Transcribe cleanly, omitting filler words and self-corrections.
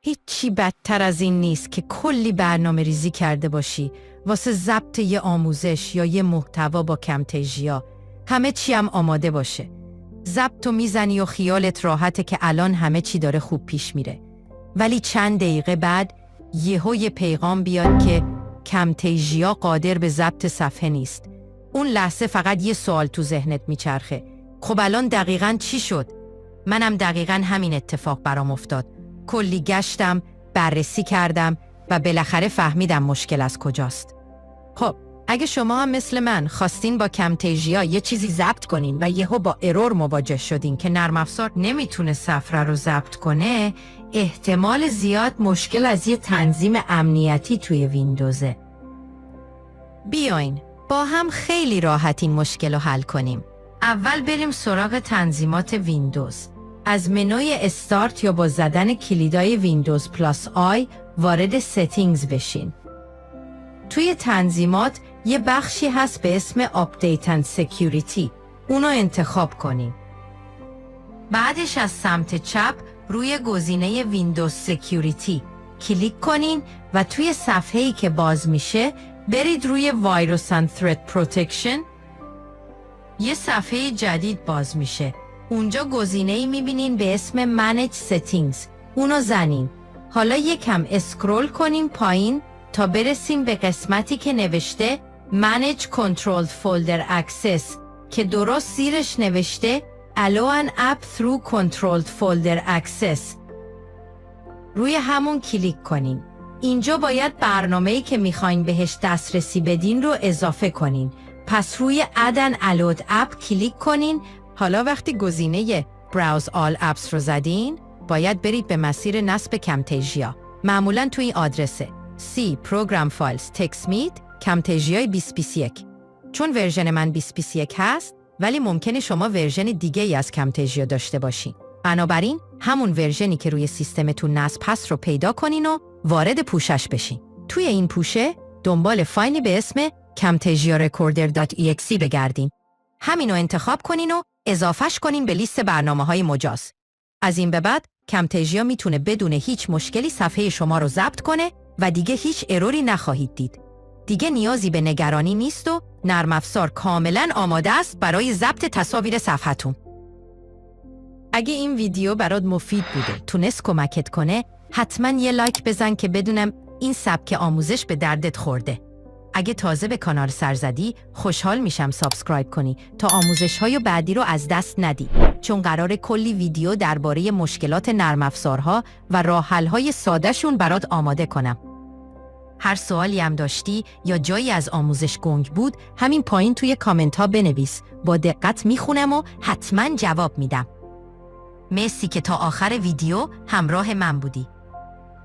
هیچی بدتر از این نیست که کلی برنامه ریزی کرده باشی واسه ضبط یه آموزش یا یه محتوا با کمتژیا. همه چی هم آماده باشه. ضبطو میزنی و خیالت راحته که الان همه چی داره خوب پیش میره. ولی چند دقیقه بعد یه پیغام بیاد که کمتژیا قادر به ضبط صفحه نیست. اون لحظه فقط یه سوال تو ذهنت میچرخه. خب الان دقیقاً چی شد؟ منم دقیقاً همین اتفاق برام افتاد. کلی گشتم، بررسی کردم و بالاخره فهمیدم مشکل از کجاست. خب اگه شما هم مثل من خواستین با کمتژیا یه چیزی ضبط کنین و یهو با ارور مواجه شدین که نرم افزار نمیتونه صفحه رو ضبط کنه، احتمال زیاد مشکل از یه تنظیم امنیتی توی ویندوزه. بیاین با هم خیلی راحت این مشکل رو حل کنیم. اول بریم سراغ تنظیمات ویندوز. از منوی استارت یا با زدن کلیدای ویندوز پلاس آی وارد ستینگز بشین. توی تنظیمات یه بخشی هست به اسم Update and Security. اونو انتخاب کنین. بعدش از سمت چپ روی گزینه ویندوز سکیوریتی کلیک کنین و توی صفحه‌ای که باز میشه برید روی Virus and Threat Protection. یه صفحه جدید باز میشه. اونجا گزینه‌ای میبینین به اسم Manage Settings. اونو زنین. حالا یکم اسکرول کنین پایین تا برسیم به قسمتی که نوشته Manage Controlled Folder Access که درست زیرش نوشته Allow an app through Controlled Folder Access. روی همون کلیک کنین. اینجا باید برنامه‌ای که میخواین بهش دسترسی بدین رو اضافه کنین. پس روی Add an Allowed App کلیک کنین. حالا وقتی گزینه Browse All Apps رو زدین، باید برید به مسیر نصب کمتژیا. معمولاً توی این آدرسه C Program Files TextMeet کمتژیای 2021. چون ورژن من 2021 هست، ولی ممکنه شما ورژن دیگه ای از کمتژیا داشته باشین. بنابراین همون ورژنی که روی سیستمتون نصب هست رو پیدا کنین و وارد پوشش بشین. توی این پوشه دنبال فایلی به اسم camtasiarecorder.exe بگردین. همینو انتخاب کنین و اضافهش کنین به لیست برنامه‌های مجاز. از این به بعد کمتژیا میتونه بدون هیچ مشکلی صفحه شما رو ضبط کنه و دیگه هیچ اروری نخواهید دید. دیگه نیازی به نگرانی نیست و نرم افزار کاملا آماده است برای ضبط تصاویر صفحتون. اگه این ویدیو برات مفید بوده، تونست کمکت کنه، حتما یه لایک بزن که بدونم این سبک آموزش به دردت خورده. اگه تازه به کانال سر زدی، خوشحال میشم سابسکرایب کنی تا آموزش‌های بعدی رو از دست ندی، چون قراره کلی ویدیو درباره مشکلات نرم افزارها و راه حل‌های ساده‌شون برات آماده کنم. هر سوالی هم داشتی یا جایی از آموزش گنگ بود، همین پایین توی کامنت ها بنویس. با دقت میخونم و حتما جواب میدم. مرسی که تا آخر ویدیو همراه من بودی.